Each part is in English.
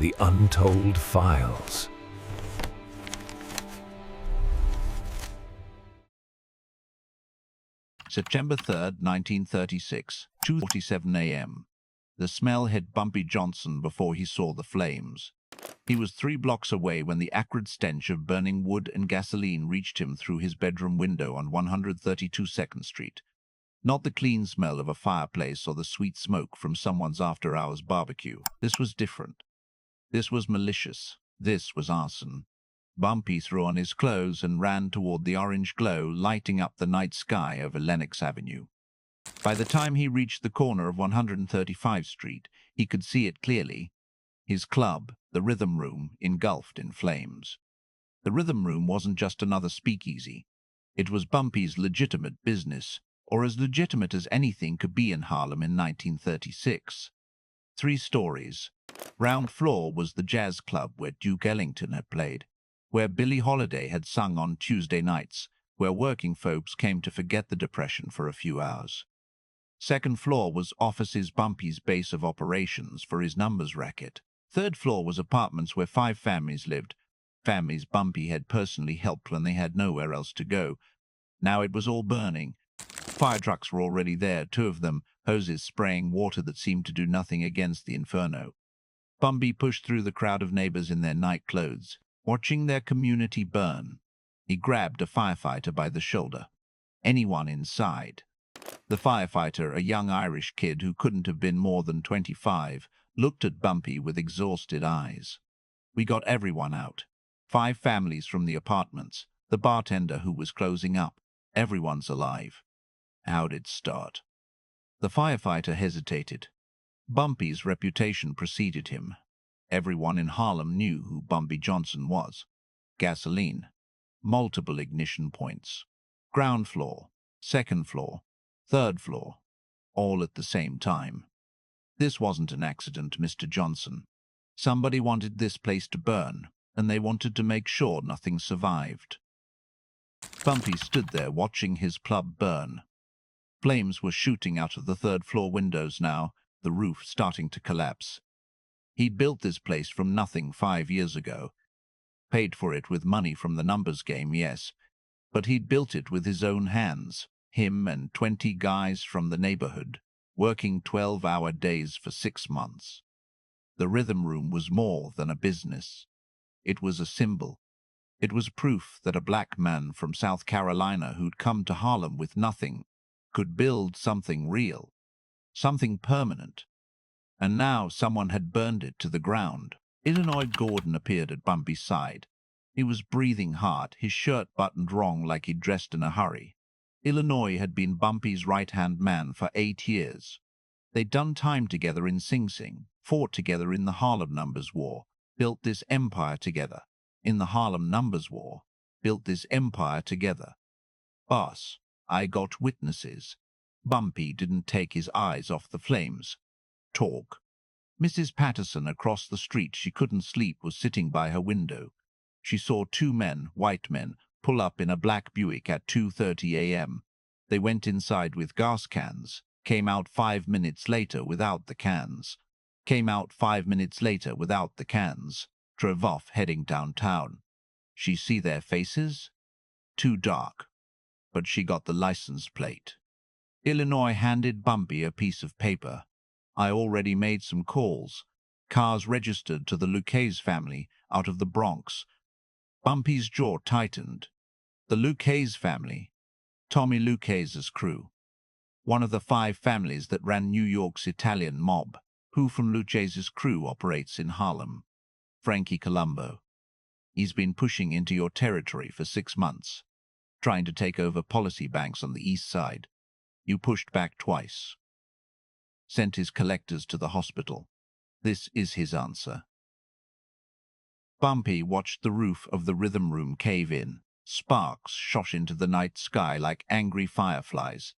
The Untold Files. September 3rd, 1936, 2:47 a.m. The smell hit Bumpy Johnson before he saw the flames. He was 3 blocks away when the acrid stench of burning wood and gasoline reached him through his bedroom window on 132 2nd Street. Not the clean smell of a fireplace or the sweet smoke from someone's after-hours barbecue. This was different. This was malicious. This was arson. Bumpy threw on his clothes and ran toward the orange glow lighting up the night sky over Lenox Avenue. By the time he reached the corner of 135th Street, he could see it clearly. His club, the Rhythm Room, engulfed in flames. The Rhythm Room wasn't just another speakeasy. It was Bumpy's legitimate business, or as legitimate as anything could be in Harlem in 1936. 3 stories. Ground floor was the jazz club where Duke Ellington had played, where Billie Holiday had sung on Tuesday nights, where working folks came to forget the Depression for a few hours. 2nd floor was offices Bumpy's base of operations for his numbers racket. 3rd floor was apartments where 5 families lived, families Bumpy had personally helped when they had nowhere else to go. Now it was all burning. Fire trucks were already there, 2 of them, hoses spraying water that seemed to do nothing against the inferno. Bumpy pushed through the crowd of neighbors in their night clothes, watching their community burn. He grabbed a firefighter by the shoulder. Anyone inside? The firefighter, a young Irish kid who couldn't have been more than 25, looked at Bumpy with exhausted eyes. We got everyone out. 5 families from the apartments, the bartender who was closing up. Everyone's alive. How'd it start? The firefighter hesitated. Bumpy's reputation preceded him. Everyone in Harlem knew who Bumpy Johnson was. Gasoline. Multiple ignition points. Ground floor. 2nd floor. 3rd floor. All at the same time. This wasn't an accident, Mr. Johnson. Somebody wanted this place to burn, and they wanted to make sure nothing survived. Bumpy stood there watching his club burn. Flames were shooting out of the 3rd floor windows now, the roof starting to collapse. He'd built this place from nothing 5 years ago. Paid for it with money from the numbers game, yes, but he'd built it with his own hands, him and 20 guys from the neighborhood, working 12-hour days for 6 months. The Rhythm Room was more than a business. It was a symbol. It was proof that a black man from South Carolina who'd come to Harlem with nothing could build something real, something permanent. And now someone had burned it to the ground. Illinois Gordon appeared at Bumpy's side. He was breathing hard, his shirt buttoned wrong like he'd dressed in a hurry. Illinois had been Bumpy's right-hand man for 8 years. They'd done time together in Sing Sing, fought together in the Harlem Numbers War, built this empire together. In the Harlem Numbers War, built this empire together. Boss, I got witnesses. Bumpy didn't take his eyes off the flames. Talk. Mrs. Patterson across the street she couldn't sleep was sitting by her window. She saw 2 men, white men, pull up in a black Buick at 2:30 a.m. They went inside with gas cans, came out 5 minutes later without the cans, came out 5 minutes later without the cans, drove off heading downtown. She see their faces? Too dark. But she got the license plate. Illinois handed Bumpy a piece of paper. I already made some calls. Cars registered to the Lucchese family out of the Bronx. Bumpy's jaw tightened. The Lucchese family. Tommy Lucchese's crew. One of the 5 families that ran New York's Italian mob. Who from Lucchese's crew operates in Harlem? Frankie Colombo. He's been pushing into your territory for 6 months, trying to take over policy banks on the east side. You pushed back twice. Sent his collectors to the hospital. This is his answer. Bumpy watched the roof of the Rhythm Room cave in. Sparks shot into the night sky like angry fireflies.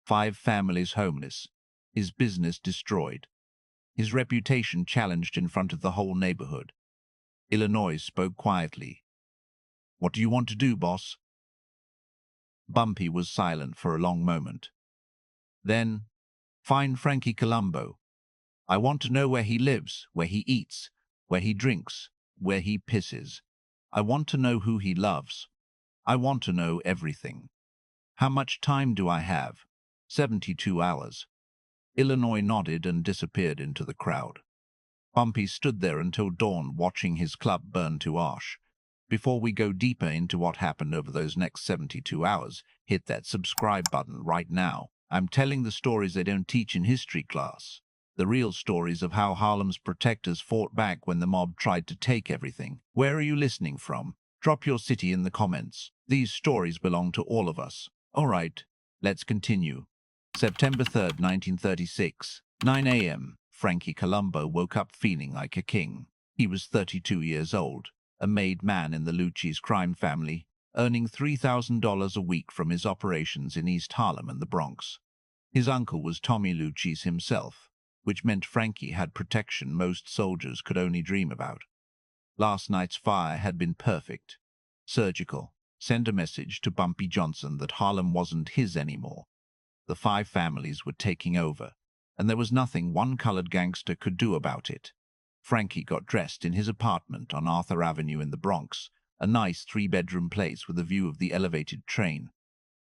5 families homeless. His business destroyed. His reputation challenged in front of the whole neighborhood. Illinois spoke quietly. What do you want to do, boss? Bumpy was silent for a long moment. Then, find Frankie Colombo. I want to know where he lives, where he eats, where he drinks, where he pisses. I want to know who he loves. I want to know everything. How much time do I have? 72 hours. Illinois nodded and disappeared into the crowd. Bumpy stood there until dawn watching his club burn to ash. Before we go deeper into what happened over those next 72 hours, hit that subscribe button right now. I'm telling the stories they don't teach in history class. The real stories of how Harlem's protectors fought back when the mob tried to take everything. Where are you listening from? Drop your city in the comments. These stories belong to all of us. All right, let's continue. September 3rd, 1936, 9 a.m. Frankie Colombo woke up feeling like a king. He was 32 years old, a made man in the Lucchese crime family, earning $3,000 a week from his operations in East Harlem and the Bronx. His uncle was Tommy Lucchese himself, which meant Frankie had protection most soldiers could only dream about. Last night's fire had been perfect. Surgical. Sent a message to Bumpy Johnson that Harlem wasn't his anymore. The 5 families were taking over, and there was nothing one colored gangster could do about it. Frankie got dressed in his apartment on Arthur Avenue in the Bronx, a nice 3-bedroom place with a view of the elevated train.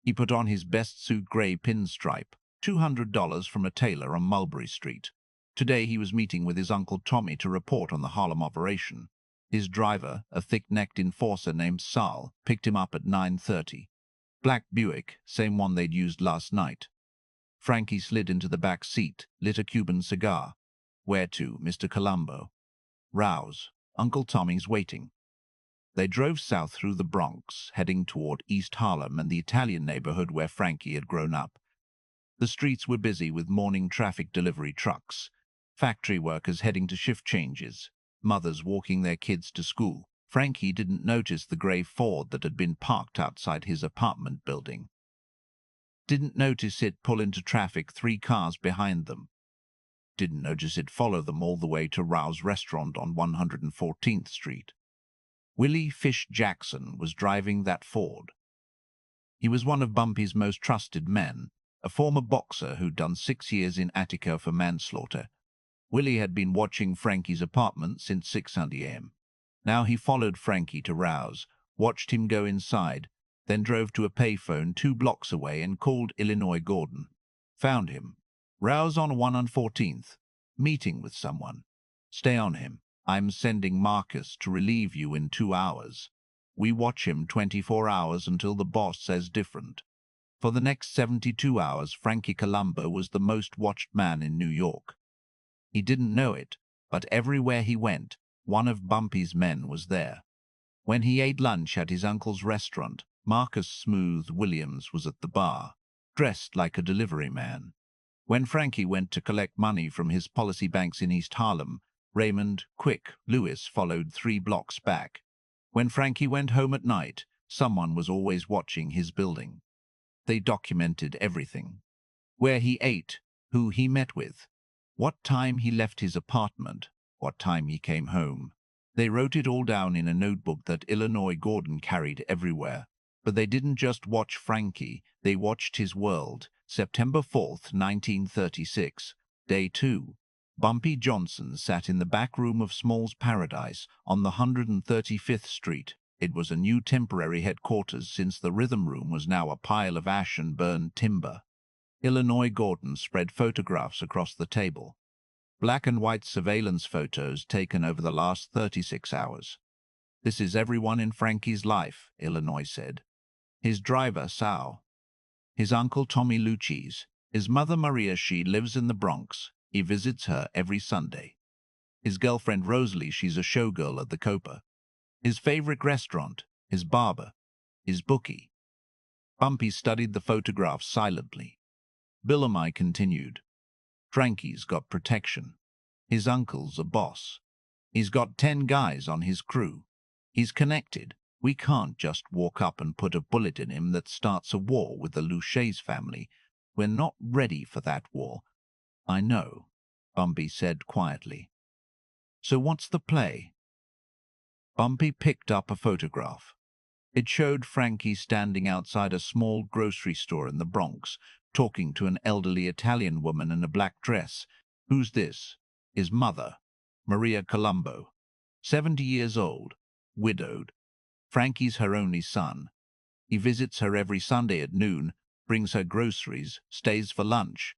He put on his best suit gray pinstripe, $200 from a tailor on Mulberry Street. Today he was meeting with his Uncle Tommy to report on the Harlem operation. His driver, a thick-necked enforcer named Sal, picked him up at 9:30. Black Buick, same one they'd used last night. Frankie slid into the back seat, lit a Cuban cigar. Where to, Mr. Colombo? Rouse. Uncle Tommy's waiting. They drove south through the Bronx, heading toward East Harlem and the Italian neighborhood where Frankie had grown up. The streets were busy with morning traffic delivery trucks, factory workers heading to shift changes, mothers walking their kids to school. Frankie didn't notice the gray Ford that had been parked outside his apartment building. Didn't notice it pull into traffic 3 cars behind them. Didn't notice it follow them all the way to Rao's restaurant on 114th Street. Willie Fish Jackson was driving that Ford. He was one of Bumpy's most trusted men, a former boxer who'd done 6 years in Attica for manslaughter. Willie had been watching Frankie's apartment since 6:00 a.m. Now he followed Frankie to Rao's, watched him go inside, then drove to a payphone 2 blocks away and called Illinois Gordon. Found him. Rao's on 114th. Meeting with someone. Stay on him. I'm sending Marcus to relieve you in 2 hours. We watch him 24 hours until the boss says different. For the next 72 hours, Frankie Colombo was the most watched man in New York. He didn't know it, but everywhere he went, one of Bumpy's men was there. When he ate lunch at his uncle's restaurant, Marcus Smooth Williams was at the bar, dressed like a delivery man. When Frankie went to collect money from his policy banks in East Harlem, Raymond Quick Lewis followed 3 blocks back. When Frankie went home at night, someone was always watching his building. They documented everything. Where he ate, who he met with, what time he left his apartment, what time he came home. They wrote it all down in a notebook that Illinois Gordon carried everywhere. But they didn't just watch Frankie, they watched his world. September 4th, 1936, Day 2. Bumpy Johnson sat in the back room of Small's Paradise on the 135th Street. It was a new temporary headquarters since the rhythm room was now a pile of ash and burned timber. Illinois Gordon spread photographs across the table. Black and white surveillance photos taken over the last 36 hours. This is everyone in Frankie's life, Illinois said. His driver, Sal. His uncle, Tommy Lucchese. His mother, Maria, she lives in the Bronx. He visits her every Sunday. His girlfriend, Rosalie, she's a showgirl at the Copa. His favorite restaurant, his barber, his bookie. Bumpy studied the photographs silently. Billamai continued. Frankie's got protection. His uncle's a boss. He's got 10 guys on his crew. He's connected. We can't just walk up and put a bullet in him that starts a war with the Lucchese family. We're not ready for that war. I know, Bumpy said quietly. So what's the play? Bumpy picked up a photograph. It showed Frankie standing outside a small grocery store in the Bronx, talking to an elderly Italian woman in a black dress. Who's this? His mother, Maria Colombo. 70 years old, widowed. Frankie's her only son. He visits her every Sunday at noon, brings her groceries, stays for lunch.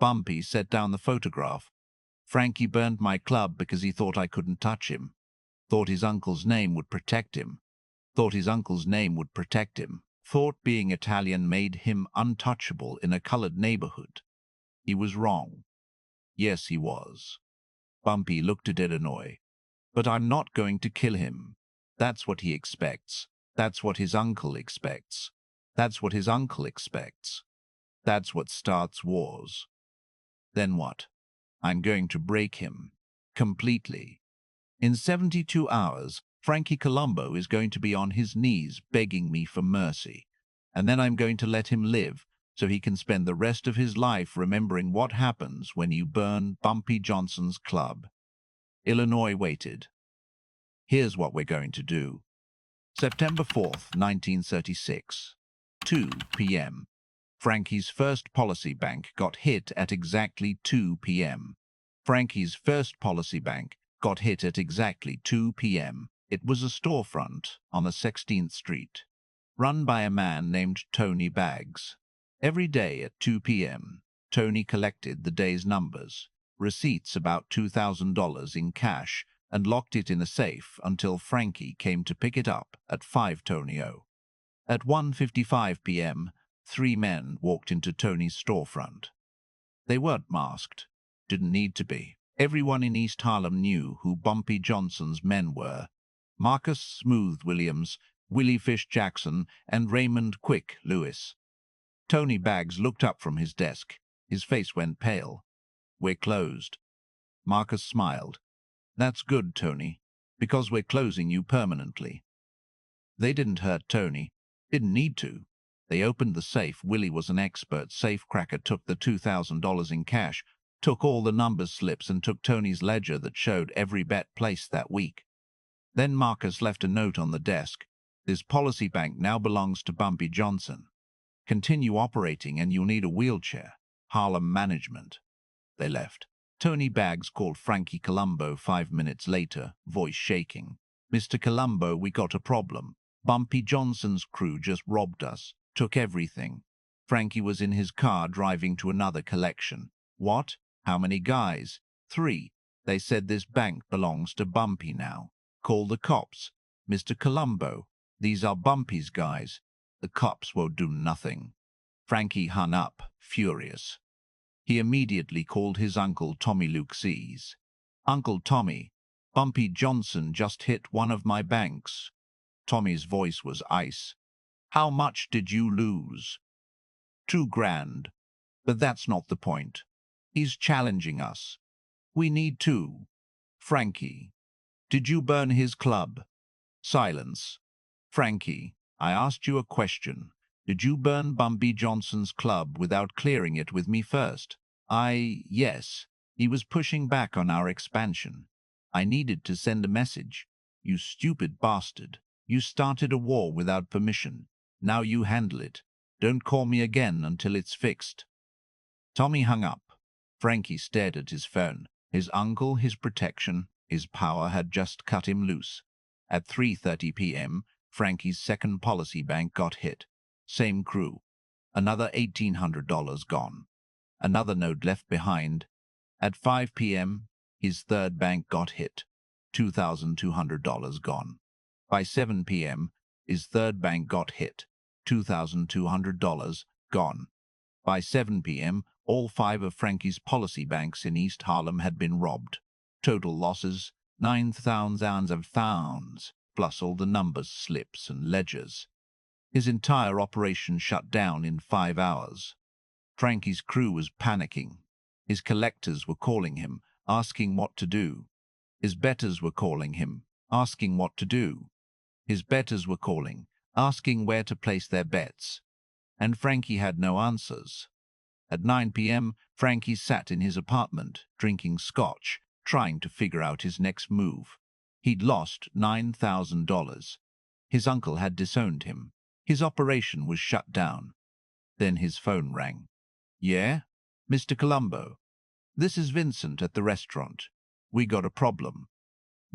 Bumpy set down the photograph. Frankie burned my club because he thought I couldn't touch him. Thought his uncle's name would protect him. Thought his uncle's name would protect him. Thought being Italian made him untouchable in a colored neighborhood. He was wrong. Yes, he was. Bumpy looked at Illinois. But I'm not going to kill him. That's what he expects. That's what his uncle expects. That's what his uncle expects. That's what starts wars. Then what? I'm going to break him. Completely. In 72 hours, Frankie Colombo is going to be on his knees begging me for mercy. And then I'm going to let him live so he can spend the rest of his life remembering what happens when you burn Bumpy Johnson's club. Illinois waited. Here's what we're going to do. September 4th, 1936. 2 p.m. Frankie's first policy bank got hit at exactly 2 p.m. Frankie's first policy bank got hit at exactly 2 p.m. It was a storefront on the 16th Street, run by a man named Tony Baggs. Every day at 2 p.m., Tony collected the day's numbers, receipts about $2,000 in cash, and locked it in a safe until Frankie came to pick it up at 5:00. At 1:55 p.m., 3 men walked into Tony's storefront. They weren't masked. Didn't need to be. Everyone in East Harlem knew who Bumpy Johnson's men were. Marcus Smooth Williams, Willie Fish Jackson, and Raymond Quick Lewis. Tony Baggs looked up from his desk. His face went pale. We're closed. Marcus smiled. That's good, Tony, because we're closing you permanently. They didn't hurt Tony. Didn't need to. They opened the safe. Willie was an expert safecracker, took the $2,000 in cash, took all the numbers slips, and took Tony's ledger that showed every bet placed that week. Then Marcus left a note on the desk. This policy bank now belongs to Bumpy Johnson. Continue operating and you'll need a wheelchair. Harlem management. They left. Tony Baggs called Frankie Colombo 5 minutes later, voice shaking. Mr. Colombo, we got a problem. Bumpy Johnson's crew just robbed us, took everything. Frankie was in his car driving to another collection. What? How many guys? 3. They said this bank belongs to Bumpy now. Call the cops. Mr. Colombo, these are Bumpy's guys. The cops won't do nothing. Frankie hung up, furious. He immediately called his uncle Tommy Lucchese. Uncle Tommy, Bumpy Johnson just hit one of my banks. Tommy's voice was ice. How much did you lose? 2 grand. But that's not the point. He's challenging us. We need 2. Frankie, did you burn his club? Silence. Frankie, I asked you a question. Did you burn Bumpy Johnson's club without clearing it with me first? Yes. He was pushing back on our expansion. I needed to send a message. You stupid bastard. You started a war without permission. Now you handle it. Don't call me again until it's fixed. Tommy hung up. Frankie stared at his phone. His uncle, his protection, his power had just cut him loose. At 3:30 p.m., Frankie's second policy bank got hit. Same crew. Another $1,800 gone. Another node left behind. At 5 p.m., his third bank got hit. $2,200 gone. By 7 p.m., his third bank got hit. $2,200 gone. By 7 p.m., all 5 of Frankie's policy banks in East Harlem had been robbed. Total losses, £9,000, plus all the numbers, slips, and ledgers. His entire operation shut down in 5 hours. Frankie's crew was panicking. His collectors were calling him, asking what to do. His bettors were calling him, asking what to do. His bettors were calling, asking where to place their bets. And Frankie had no answers. At 9 p.m., Frankie sat in his apartment, drinking scotch, trying to figure out his next move. He'd lost $9,000. His uncle had disowned him. His operation was shut down. Then his phone rang. Yeah? Mr. Colombo. This is Vincent at the restaurant. We got a problem.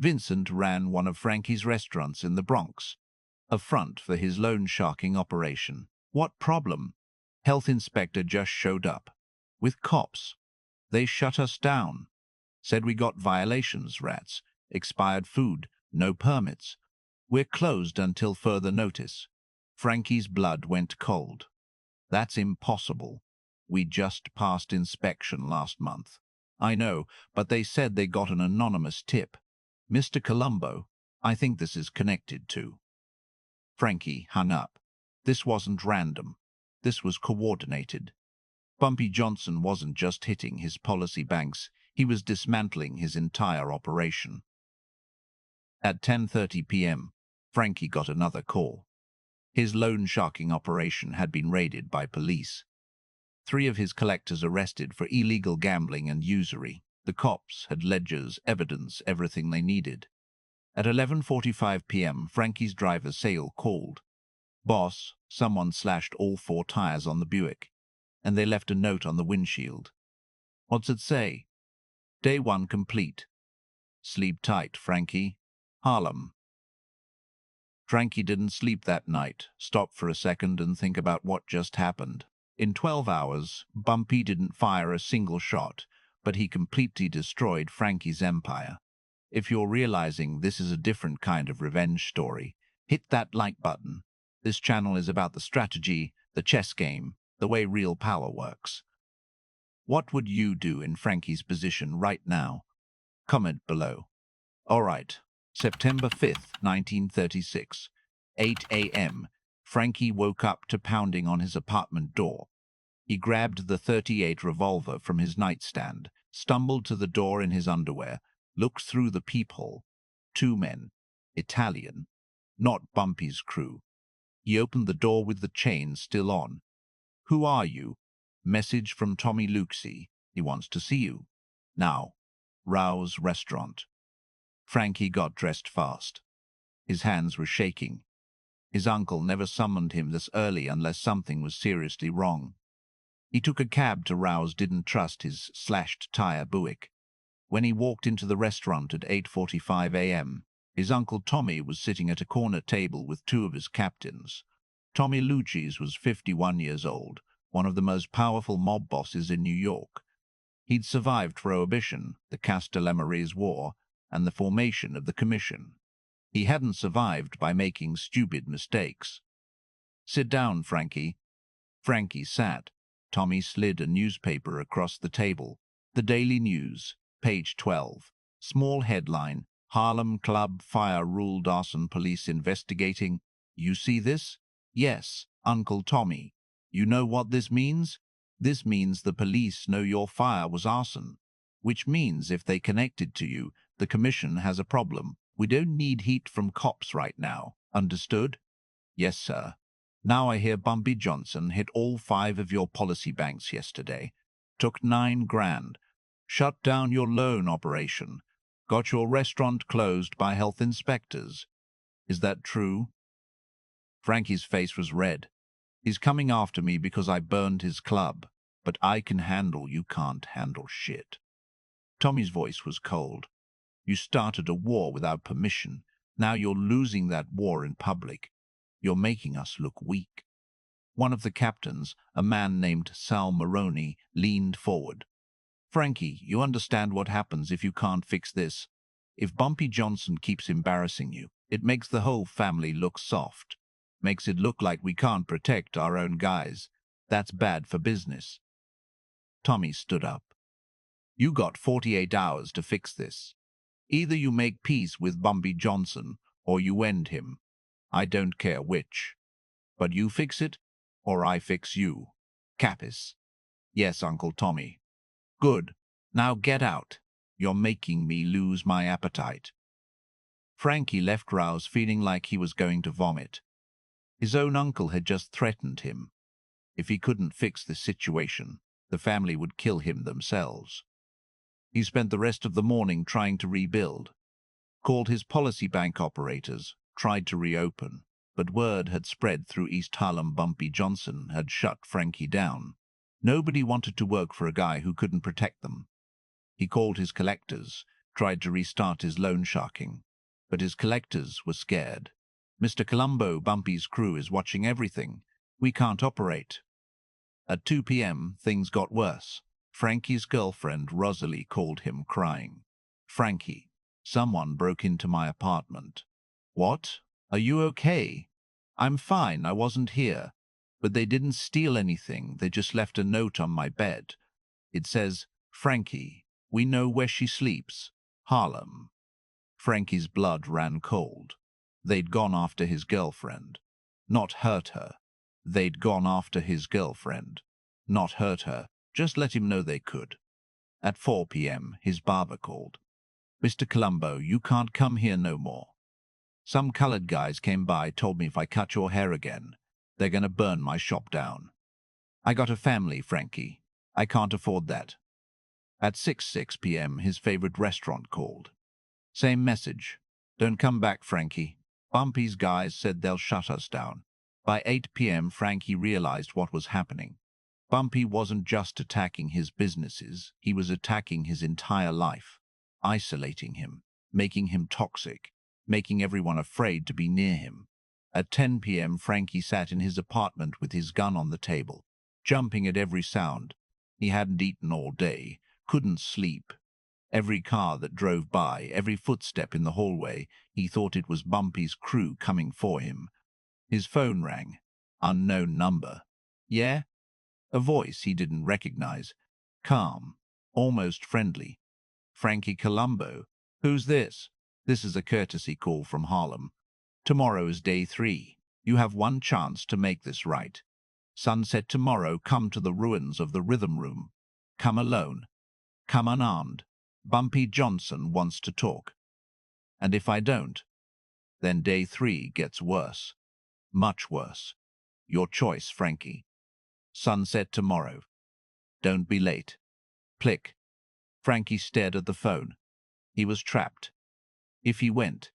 Vincent ran one of Frankie's restaurants in the Bronx, a front for his loan sharking operation. What problem? Health inspector just showed up. With cops. They shut us down. Said we got violations, rats. Expired food, no permits. We're closed until further notice. Frankie's blood went cold. That's impossible. We just passed inspection last month. I know, but they said they got an anonymous tip. Mr. Colombo, I think this is connected to. Frankie hung up. This wasn't random. This was coordinated. Bumpy Johnson wasn't just hitting his policy banks, he was dismantling his entire operation. At 10:30 p.m., Frankie got another call. His loan sharking operation had been raided by police. 3 of his collectors arrested for illegal gambling and usury. The cops had ledgers, evidence, everything they needed. At 11:45 p.m., Frankie's driver Sale called. Boss, someone slashed all 4 tires on the Buick, and they left a note on the windshield. What's it say? Day 1 complete. Sleep tight, Frankie. Harlem. Frankie didn't sleep that night, stop for a second and think about what just happened. In 12 hours, Bumpy didn't fire a single shot, but he completely destroyed Frankie's empire. If you're realizing this is a different kind of revenge story, hit that like button. This channel is about the strategy, the chess game, the way real power works. What would you do in Frankie's position right now? Comment below. Alright, September 5th, 1936, 8 a.m., Frankie woke up to pounding on his apartment door. He grabbed the .38 revolver from his nightstand, stumbled to the door in his underwear, looked through the peephole. 2 men. Italian. Not Bumpy's crew. He opened the door with the chain still on. Who are you? Message from Tommy Lucchese. He wants to see you. Now. Rao's restaurant. Frankie got dressed fast. His hands were shaking. His uncle never summoned him this early unless something was seriously wrong. He took a cab to Rao's, didn't trust his slashed-tire Buick. When he walked into the restaurant at 8:45 a.m., his uncle Tommy was sitting at a corner table with 2 of his captains. Tommy Lucchese was 51 years old, one of the most powerful mob bosses in New York. He'd survived Prohibition, the Castellammares War, and the formation of the Commission. He hadn't survived by making stupid mistakes. Sit down, Frankie. Frankie sat. Tommy slid a newspaper across the table. The Daily News, page 12. Small headline, Harlem Club Fire Ruled Arson Police Investigating. You see this? Yes, Uncle Tommy. You know what this means? This means the police know your fire was arson. Which means if they connected to you, the commission has a problem. We don't need heat from cops right now. Understood? Yes, sir. Now I hear Bumpy Johnson hit all 5 of your policy banks yesterday. Took 9 grand. Shut down your loan operation. Got your restaurant closed by health inspectors. Is that true? Frankie's face was red. He's coming after me because I burned his club. But I can handle, you can't handle shit. Tommy's voice was cold. You started a war without permission. Now you're losing that war in public. You're making us look weak. One of the captains, a man named Sal Maroney, leaned forward. Frankie, you understand what happens if you can't fix this? If Bumpy Johnson keeps embarrassing you, it makes the whole family look soft. Makes it look like we can't protect our own guys. That's bad for business. Tommy stood up. You got 48 hours to fix this. Either you make peace with Bumpy Johnson, or you end him. I don't care which. But you fix it, or I fix you. Capis. Yes, Uncle Tommy. Good. Now get out. You're making me lose my appetite. Frankie left Rouse feeling like he was going to vomit. His own uncle had just threatened him. If he couldn't fix the situation, the family would kill him themselves. He spent the rest of the morning trying to rebuild. Called his policy bank operators, tried to reopen, but word had spread through East Harlem Bumpy Johnson had shut Frankie down. Nobody wanted to work for a guy who couldn't protect them. He called his collectors, tried to restart his loan sharking, but his collectors were scared. Mr. Colombo, Bumpy's crew is watching everything. We can't operate. At 2 p.m., things got worse. Frankie's girlfriend, Rosalie, called him crying. "Frankie, someone broke into my apartment." "What? Are you okay?" "I'm fine, I wasn't here. But they didn't steal anything, they just left a note on my bed. It says, 'Frankie, we know where she sleeps. Harlem.'" Frankie's blood ran cold. They'd gone after his girlfriend. Not hurt her. They'd gone after his girlfriend. Not hurt her, just let him know they could. At 4 p.m., his barber called. "Mr. Colombo, you can't come here no more. Some colored guys came by, told me if I cut your hair again, they're gonna burn my shop down. I got a family, Frankie. I can't afford that." At 6 p.m., his favorite restaurant called. Same message. "Don't come back, Frankie. Bumpy's guys said they'll shut us down." By 8 p.m., Frankie realized what was happening. Bumpy wasn't just attacking his businesses, he was attacking his entire life, isolating him, making him toxic, making everyone afraid to be near him. At 10 p.m., Frankie sat in his apartment with his gun on the table, jumping at every sound. He hadn't eaten all day, couldn't sleep. Every car that drove by, every footstep in the hallway, he thought it was Bumpy's crew coming for him. His phone rang. Unknown number. "Yeah?" A voice he didn't recognize. Calm, almost friendly. "Frankie Colombo. Who's this?" "This is a courtesy call from Harlem. Tomorrow is day 3. You have one chance to make this right. Sunset tomorrow, come to the ruins of the rhythm room. Come alone. Come unarmed. Bumpy Johnson wants to talk. And if I don't, then day 3 gets worse. Much worse. Your choice, Frankie. Sunset tomorrow. Don't be late." Click. Frankie stared at the phone. He was trapped. If he went,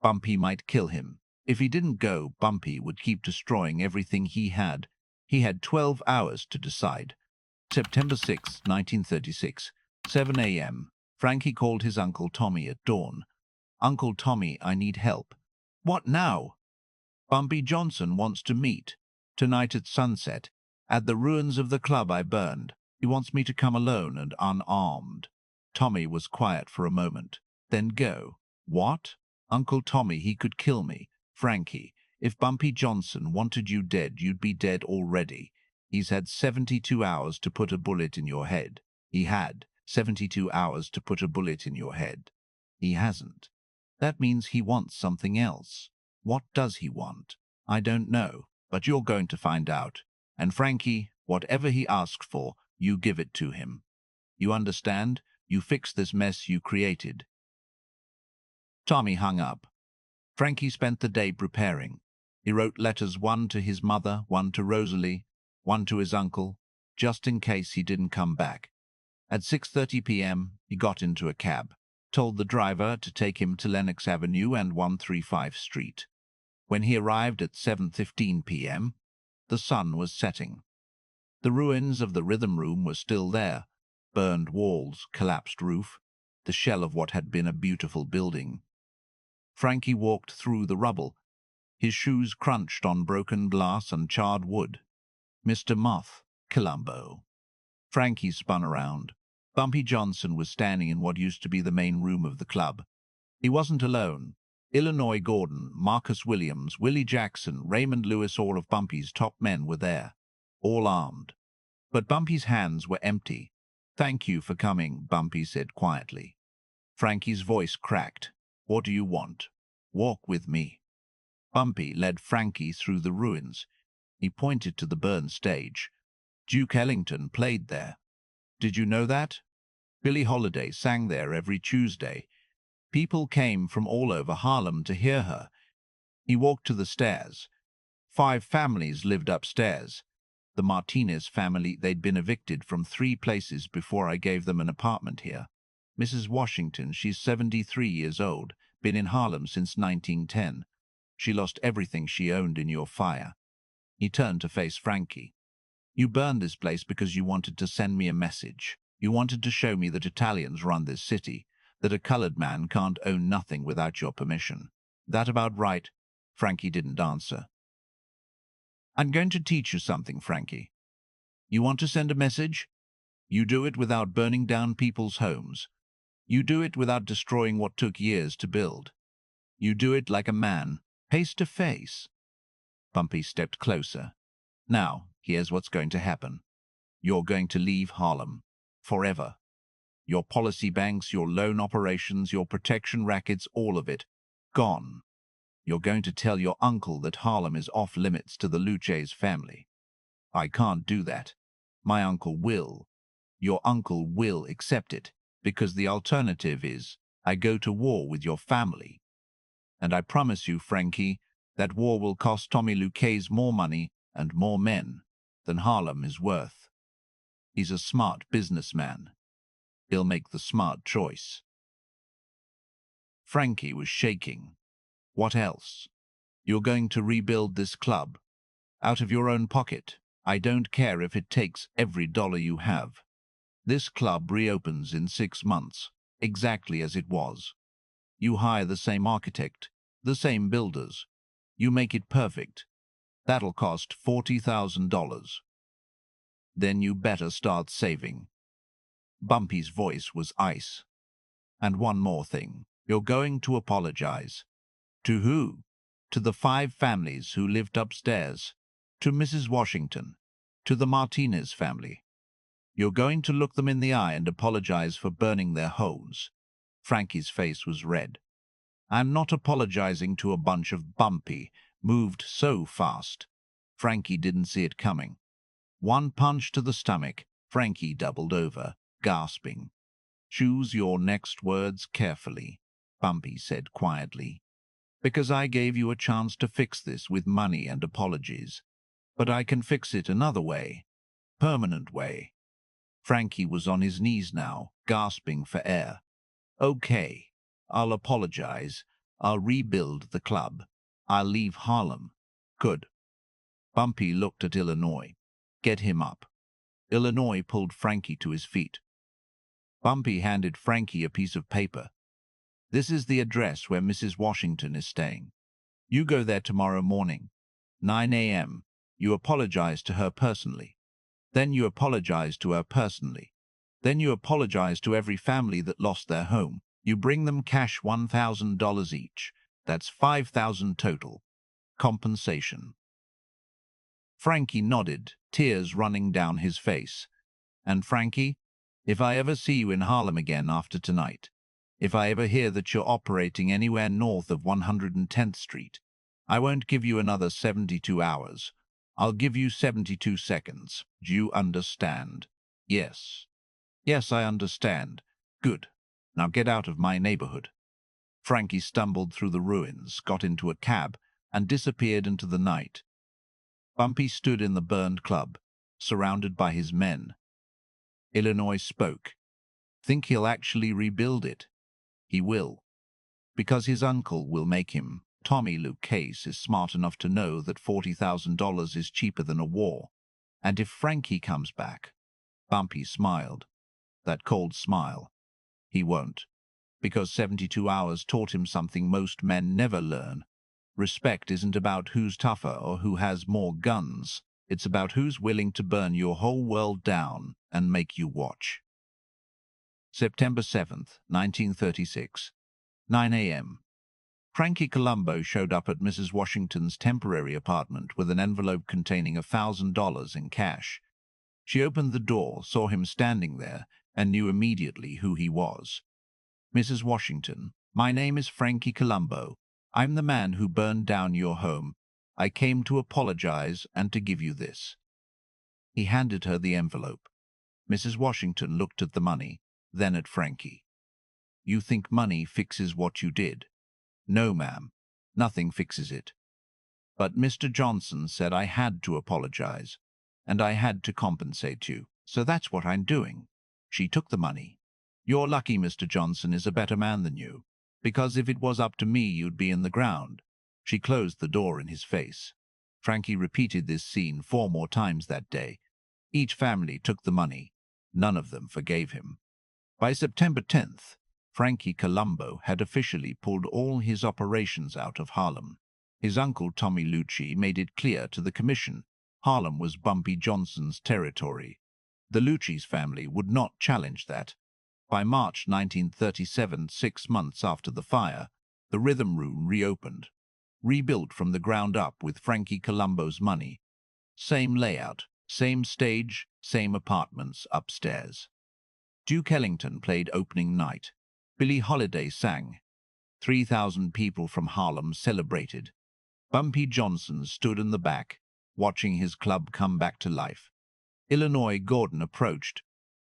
Bumpy might kill him. If he didn't go, Bumpy would keep destroying everything he had. He had 12 hours to decide. September 6, 1936, 7 a.m. Frankie called his Uncle Tommy at dawn. "Uncle Tommy, I need help." "What now?" "Bumpy Johnson wants to meet. Tonight at sunset. At the ruins of the club I burned. He wants me to come alone and unarmed." Tommy was quiet for a moment. Then go. "What?" "Uncle Tommy, he could kill me. Frankie, if Bumpy Johnson wanted you dead, you'd be dead already. He's had 72 hours to put a bullet in your head. He had 72 hours to put a bullet in your head. He hasn't. That means he wants something else. What does he want? I don't know, but you're going to find out. And Frankie, whatever he asks for, you give it to him. You understand? You fix this mess you created." Tommy hung up. Frankie spent the day preparing. He wrote letters, one to his mother, one to Rosalie, one to his uncle, just in case he didn't come back. At 6:30 p.m., he got into a cab, told the driver to take him to Lenox Avenue and 135 Street. When he arrived at 7:15 p.m., the sun was setting. The ruins of the rhythm room were still there. Burned walls, collapsed roof, the shell of what had been a beautiful building. Frankie walked through the rubble. His shoes crunched on broken glass and charred wood. "Mr. Moth, Colombo." Frankie spun around. Bumpy Johnson was standing in what used to be the main room of the club. He wasn't alone. Illinois Gordon, Marcus Williams, Willie Jackson, Raymond Lewis, all of Bumpy's top men were there, all armed. But Bumpy's hands were empty. "Thank you for coming," Bumpy said quietly. Frankie's voice cracked. "What do you want?" "Walk with me." Bumpy led Frankie through the ruins. He pointed to the burned stage. Duke Ellington played there. "Did you know that? Billie Holiday sang there every Tuesday. People came from all over Harlem to hear her." He walked to the stairs. 5 families lived upstairs. The Martinez family, they'd been evicted from 3 places before I gave them an apartment here. Mrs. Washington, she's 73 years old, been in Harlem since 1910. She lost everything she owned in your fire. He turned to face Frankie. "You burned this place because you wanted to send me a message. You wanted to show me that Italians run this city. that a colored man can't own nothing without your permission. That about right?" Frankie didn't answer. "I'm going to teach you something, Frankie. You want to send a message? You do it without burning down people's homes. You do it without destroying what took years to build. You do it like a man, face to face." Bumpy stepped closer. "Now, here's what's going to happen. You're going to leave Harlem. Forever. Your policy banks, your loan operations, your protection rackets, all of it. Gone. You're going to tell your uncle that Harlem is off limits to the Lucchese family. I can't do that. My uncle will. Your uncle will accept it, because the alternative is I go to war with your family. And I promise you, Frankie, that war will cost Tommy Lucchese more money and more men than Harlem is worth. He's a smart businessman. He'll make the smart choice." Frankie was shaking. "What else? You're going to rebuild this club? Out of your own pocket? I don't care if it takes every dollar you have. This club reopens in 6 months, exactly as it was. You hire the same architect, the same builders. You make it perfect. That'll cost $40,000. Then you better start saving." Bumpy's voice was ice. "And one more thing. You're going to apologize." "To who?" "To the 5 families who lived upstairs. To Mrs. Washington. To the Martinez family. You're going to look them in the eye and apologize for burning their homes." Frankie's face was red. "I'm not apologizing to a bunch of Bumpy, moved so fast." Frankie didn't see it coming. One punch to the stomach, Frankie doubled over, gasping. "Choose your next words carefully," Bumpy said quietly. "Because I gave you a chance to fix this with money and apologies. But I can fix it another way. Permanent way." Frankie was on his knees now, gasping for air. "Okay, I'll apologize. I'll rebuild the club. I'll leave Harlem." "Good." Bumpy looked at Illinois. "Get him up." Illinois pulled Frankie to his feet. Bumpy handed Frankie a piece of paper. "This is the address where Mrs. Washington is staying. You go there tomorrow morning, 9 a.m. You apologize to her personally. Then you apologize to her personally. Then you apologize to every family that lost their home. You bring them cash $1,000 each. That's $5,000 total. Compensation." Frankie nodded, tears running down his face. "And Frankie, if I ever see you in Harlem again after tonight, if I ever hear that you're operating anywhere north of 110th Street, I won't give you another 72 hours. I'll give you 72 seconds. Do you understand?" "Yes." "Yes, I understand." "Good. Now get out of my neighborhood." Frankie stumbled through the ruins, got into a cab, and disappeared into the night. Bumpy stood in the burned club, surrounded by his men. Illinois spoke. "Think he'll actually rebuild it?" "He will. Because his uncle will make him. Tommy Lucchese is smart enough to know that $40,000 is cheaper than a war. And if Frankie comes back—" Bumpy smiled. That cold smile. "He won't. Because 72 hours taught him something most men never learn. Respect isn't about who's tougher or who has more guns. It's about who's willing to burn your whole world down and make you watch." September 7th, 1936, 9 a.m. Frankie Colombo showed up at Mrs. Washington's temporary apartment with an envelope containing $1,000 in cash. She opened the door, saw him standing there, and knew immediately who he was. "Mrs. Washington, my name is Frankie Colombo. I'm the man who burned down your home. I came to apologize and to give you this." He handed her the envelope. Mrs. Washington looked at the money, then at Frankie. "You think money fixes what you did?" "No, ma'am. Nothing fixes it. But Mr. Johnson said I had to apologize, and I had to compensate you. So that's what I'm doing." She took the money. "You're lucky Mr. Johnson is a better man than you, because if it was up to me, you'd be in the ground." She closed the door in his face. Frankie repeated this scene 4 more times that day. Each family took the money. None of them forgave him. By September 10th, Frankie Colombo had officially pulled all his operations out of Harlem. His uncle Tommy Lucchese made it clear to the commission Harlem was Bumpy Johnson's territory. The Lucchese family would not challenge that. By March 1937, 6 months after the fire, the rhythm room reopened, rebuilt from the ground up with Frankie Colombo's money. Same layout, same stage, same apartments upstairs. Duke Ellington played opening night. Billie Holiday sang. 3,000 people from Harlem celebrated. Bumpy Johnson stood in the back, watching his club come back to life. Illinois Gordon approached.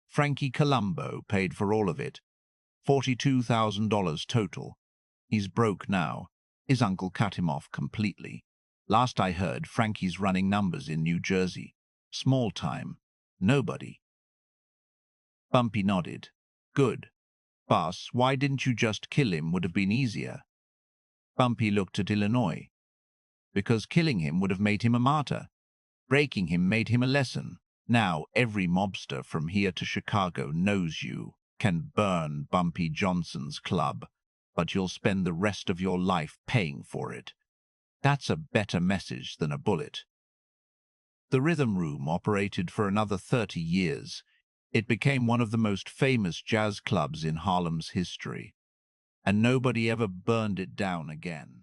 Frankie Colombo paid for all of it. $42,000 total. He's broke now. His uncle cut him off completely. Last I heard, Frankie's running numbers in New Jersey. Small time. Nobody. Bumpy nodded. Good. Boss, why didn't you just kill him? Would have been easier. Bumpy looked at Illinois. Because killing him would have made him a martyr. Breaking him made him a lesson. Now every mobster from here to Chicago knows you can burn Bumpy Johnson's club, but you'll spend the rest of your life paying for it. That's a better message than a bullet. The Rhythm Room operated for another 30 years. It became one of the most famous jazz clubs in Harlem's history, and nobody ever burned it down again.